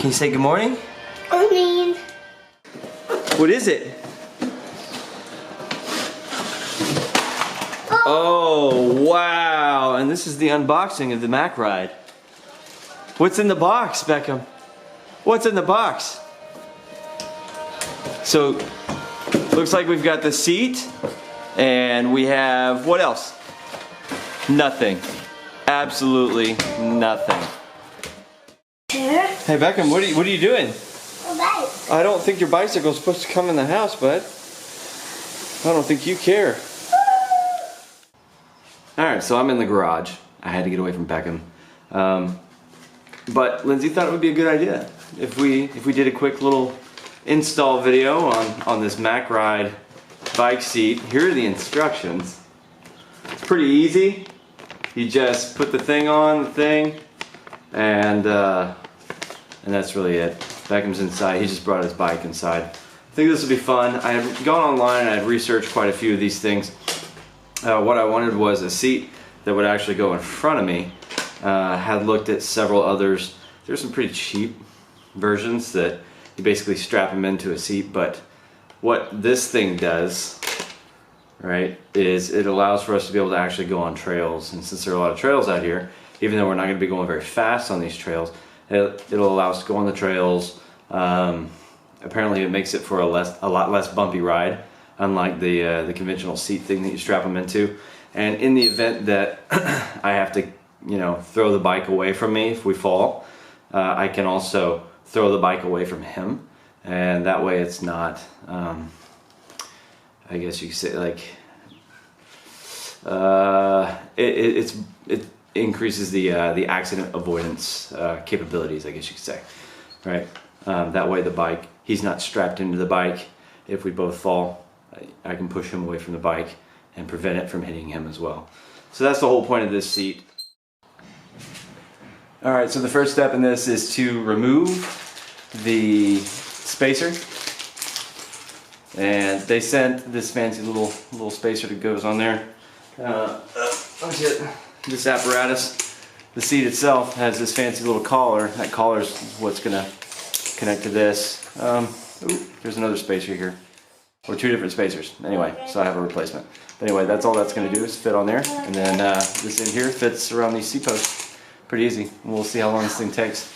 Can you say good morning? Morning. What is it? Oh, wow. And this is the unboxing of the MacRide. What's in the box, Beckham? What's in the box? So, looks like we've got the seat, and we have, what else? Nothing. Absolutely nothing. Hey Beckham, what are you doing? I don't think your bicycle's supposed to come in the house, bud. I don't think you care. Alright, so I'm in the garage. I had to get away from Beckham. But Lindsay thought it would be a good idea if we did a quick little install video on this MacRide bike seat. Here are the instructions. It's pretty easy. You just put the thing on the thing, and that's really it. Beckham's inside. He just brought his bike inside. I think this will be fun. I had gone online and I had researched quite a few of these things. What I wanted was a seat that would actually go in front of me. Had looked at several others. There's some pretty cheap versions that you basically strap them into a seat, but what this thing does, right, is it allows for us to be able to actually go on trails. And since there are a lot of trails out here, even though we're not going to be going very fast on these trails, it'll allow us to go on the trails. Apparently it makes it for a lot less bumpy ride, unlike the conventional seat thing that you strap them into. And in the event that I have to, throw the bike away from me if we fall, I can also throw the bike away from him, and that way it's not, I guess you could say, like, it increases the accident avoidance capabilities, I guess you could say, right? That way the bike, he's not strapped into the bike. If we both fall, I can push him away from the bike and prevent it from hitting him as well. So that's the whole point of this seat. Alright, so the first step in this is to remove the spacer. And they sent this fancy little spacer that goes on there. This apparatus, the seat itself has this fancy little collar. That collar is what's going to connect to this. There's another spacer here. Or two different spacers. Anyway, so I have a replacement. But anyway, that's all that's going to do is fit on there. And then this in here fits around these seat posts. Pretty easy. We'll see how long this thing takes.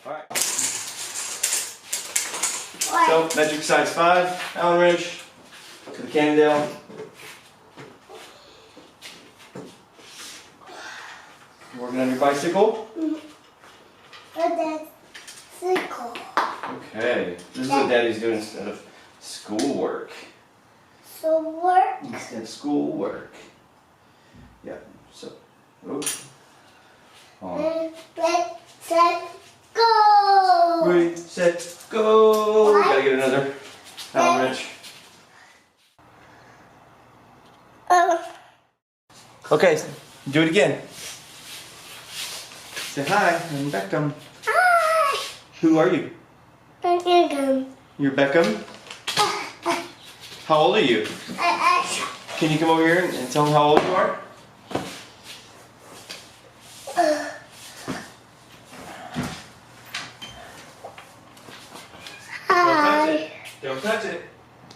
Alright. So, metric size 5, Allen wrench, to the Cannondale. Working on your bicycle? Bicycle. Okay. This is what Daddy's doing instead of schoolwork. So work? Instead of schoolwork. Yeah, so. Oops. Ready, set, go! Ready, set, go! We gotta get another Allen wrench. Okay, do it again. Say hi, I'm Beckham. Hi! Who are you? Beckham. You're Beckham? How old are you? Can you come over here and tell me how old you are? Hi. Don't touch it.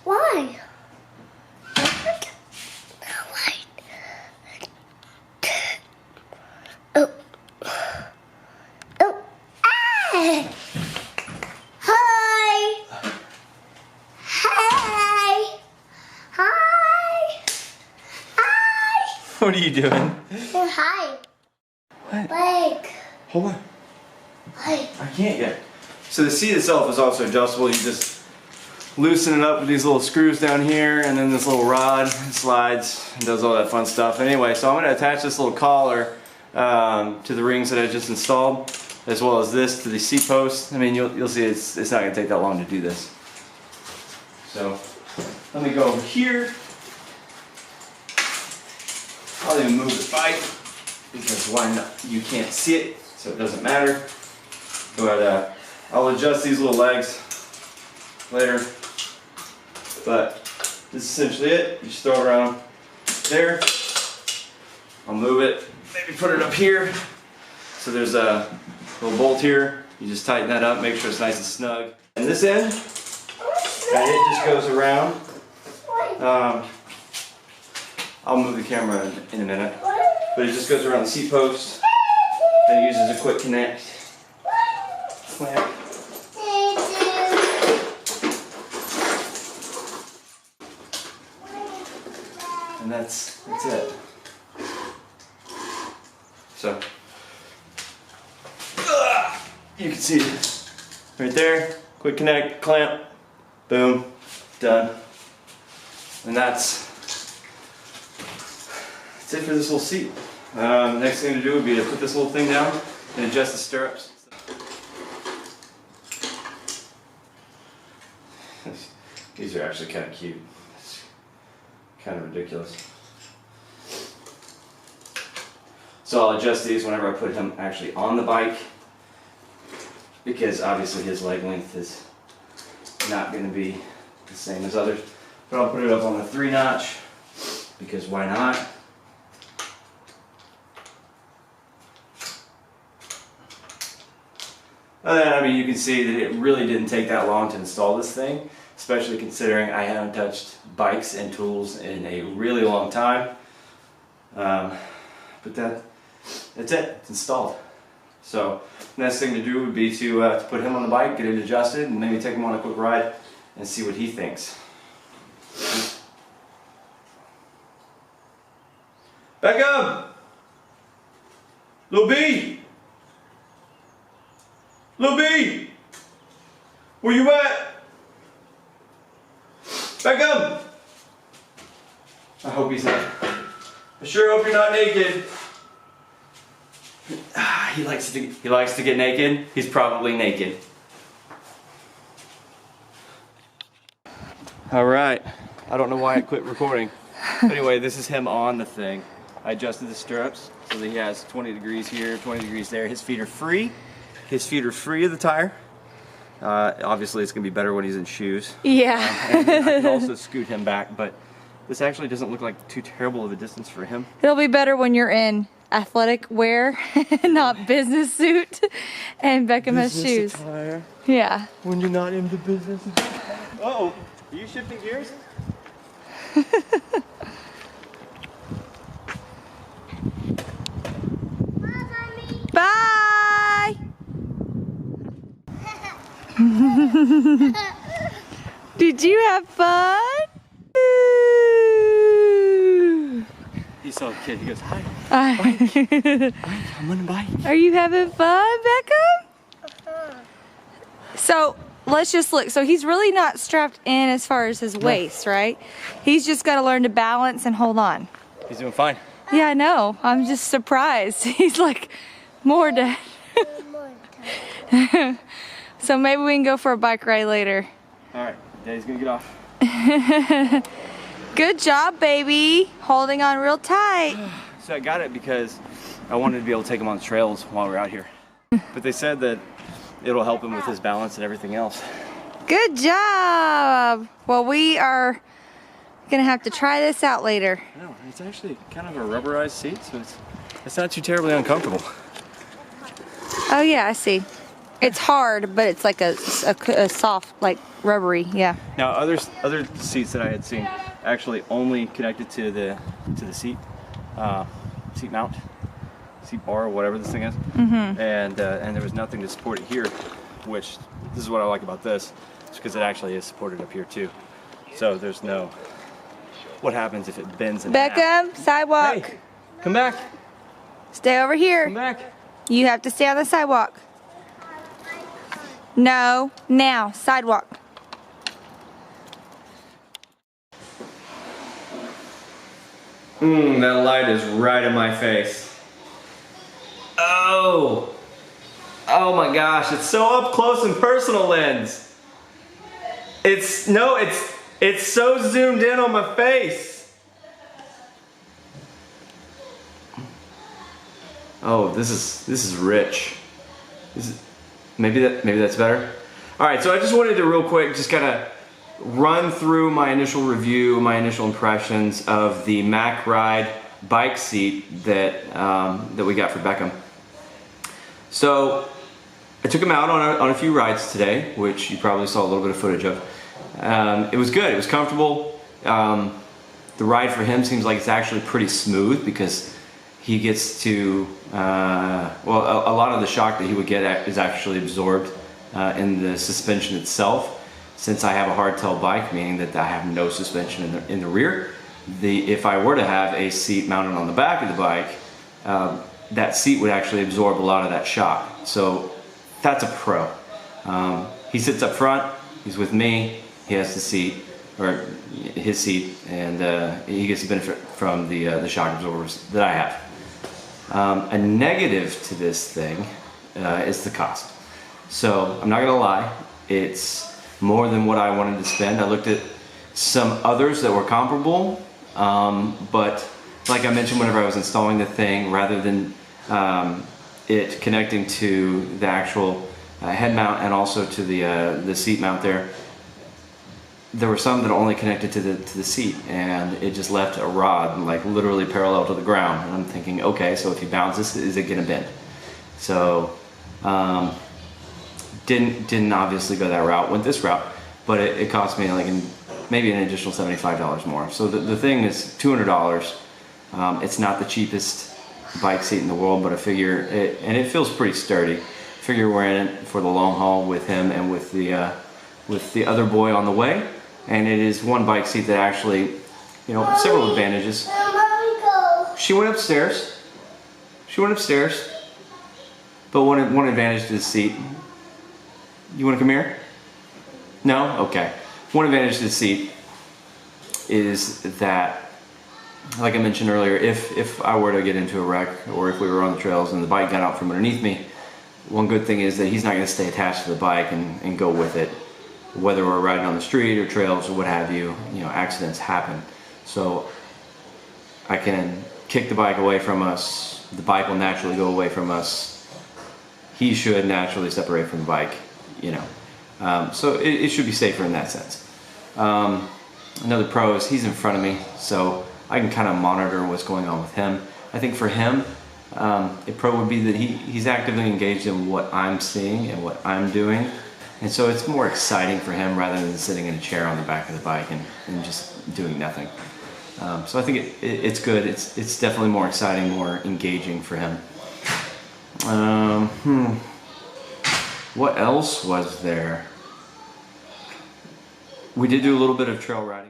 Why? Oh. Oh. Ah. Hi. Hi. Hi. Hi. What are you doing? Hi. What? Like. Hold on. Hi. I can't yet. So the seat itself is also adjustable. You just loosen it up with these little screws down here, and then this little rod slides and does all that fun stuff. Anyway, so I'm going to attach this little collar to the rings that I just installed, as well as this to the seat post. I mean, you'll see it's not going to take that long to do this. So let me go over here. I'll even move the bike because why not? You can't see it, so it doesn't matter. But I'll adjust these little legs later. But this is essentially it. You just throw it around there. I'll move it, maybe put it up here. So there's a little bolt here. You just tighten that up, make sure it's nice and snug. And this end, it just goes around. I'll move the camera in a minute, but it just goes around the seat post and uses a quick connect clamp. And that's it. So you can see it right there. Quick connect, clamp, boom, done. And that's it for this little seat. Next thing to do would be to put this little thing down and adjust the stirrups. These are actually kind of cute. It's kind of ridiculous. So I'll adjust these whenever I put him actually on the bike, because obviously his leg length is not going to be the same as others. But I'll put it up on the 3-notch, because why not? And then, I mean, you can see that it really didn't take that long to install this thing, especially considering I haven't touched bikes and tools in a really long time. But that's it, it's installed. So next thing to do would be to put him on the bike, get it adjusted, and maybe take him on a quick ride and see what he thinks. Beckham! Lil B! Lil B! Where you at? Beckham! I hope he's not. I sure hope you're not naked. He likes to get naked. He's probably naked. All right. I don't know why I quit recording. But anyway, this is him on the thing. I adjusted the stirrups so that he has 20 degrees here, 20 degrees there. His feet are free. His feet are free of the tire. Obviously, it's going to be better when he's in shoes. Yeah. And I can also scoot him back, but this actually doesn't look like too terrible of a distance for him. It'll be better when you're in athletic wear, not business suit, and Beckham has shoes. Attire. Yeah. When you're not in the business. Oh, are you shifting gears? Bye! Did you have fun? He saw a kid, he goes, hi. Bike. I'm on a bike. Are you having fun, Beckham? So let's just look. So he's really not strapped in as far as his waist, right? He's just got to learn to balance and hold on. He's doing fine. Yeah, I know. I'm just surprised. He's like, more dad. So maybe we can go for a bike ride later. All right, Daddy's gonna get off. Good job, baby. Holding on real tight. So I got it because I wanted to be able to take him on the trails while we're out here. But they said that it'll help him with his balance and everything else. Good job. Well, we are gonna have to try this out later. No, it's actually kind of a rubberized seat, so it's not too terribly uncomfortable. Oh yeah, I see. It's hard, but it's like a soft, like rubbery, yeah. Now other seats that I had seen actually only connected to the seat mount, seat bar, or whatever this thing is, and there was nothing to support it here, which this is what I like about this, is because it actually is supported up here too. So there's no, what happens if it bends in half? Beckham, sidewalk. Hey, come back. Stay over here. Come back. You have to stay on the sidewalk. No, now, sidewalk. That light is right in my face. Oh! Oh my gosh, it's so up close and personal, lens. It's so zoomed in on my face. Oh, this is rich. Maybe that's better. All right, so I just wanted to real quick just kind of run through my initial review, my initial impressions of the MacRide bike seat that we got for Beckham. So I took him out on a few rides today, which you probably saw a little bit of footage of. It was good, it was comfortable. The ride for him seems like it's actually pretty smooth because he gets to, well, a lot of the shock that he would get is actually absorbed in the suspension itself. Since I have a hardtail bike, meaning that I have no suspension in the rear, if I were to have a seat mounted on the back of the bike, that seat would actually absorb a lot of that shock. So that's a pro. He sits up front, he's with me, he has the seat, or his seat, and he gets the benefit from the shock absorbers that I have. A negative to this thing is the cost. So I'm not gonna lie, it's more than what I wanted to spend. I looked at some others that were comparable, but like I mentioned whenever I was installing the thing, rather than it connecting to the actual head mount and also to the seat mount there were some that only connected to the seat, and it just left a rod like literally parallel to the ground. And I'm thinking, okay, so if you bounce this, is it gonna bend? So didn't obviously go that route, went this route, but it cost me like maybe an additional $75 more. So the thing is $200. It's not the cheapest bike seat in the world, but I figure it feels pretty sturdy. I figure we're in it for the long haul with him and with the other boy on the way. And it is one bike seat that actually, you know, several advantages. She went upstairs. But one advantage to the seat. You want to come here? No? Okay. One advantage to the seat is that, like I mentioned earlier, if I were to get into a wreck or if we were on the trails and the bike got out from underneath me, one good thing is that he's not going to stay attached to the bike and go with it. Whether we're riding on the street or trails or what have you, accidents happen. So I can kick the bike away from us, the bike will naturally go away from us, he should naturally separate from the bike, so it should be safer in that sense. Another pro is he's in front of me, so I can kind of monitor what's going on with him. I think for him, a pro would be that he's actively engaged in what I'm seeing and what I'm doing. And so it's more exciting for him rather than sitting in a chair on the back of the bike and just doing nothing. So I think it's good. It's definitely more exciting, more engaging for him. What else was there? We did do a little bit of trail riding.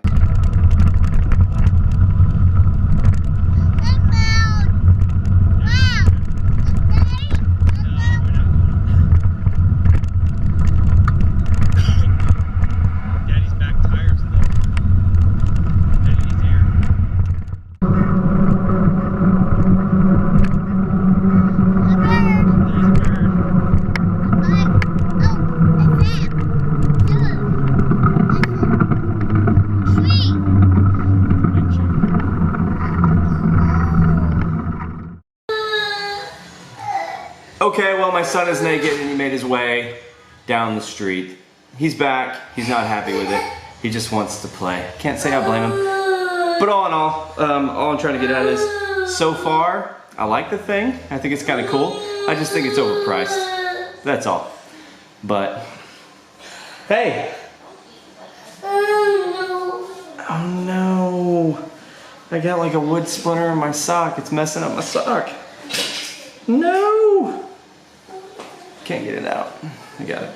Okay, well, my son is naked and he made his way down the street. He's back. He's not happy with it. He just wants to play. Can't say I blame him. But all in all I'm trying to get at is, so far, I like the thing. I think it's kind of cool. I just think it's overpriced. That's all. But, hey. Oh no. I got like a wood splinter in my sock. It's messing up my sock. No. Can't get it out. I got it.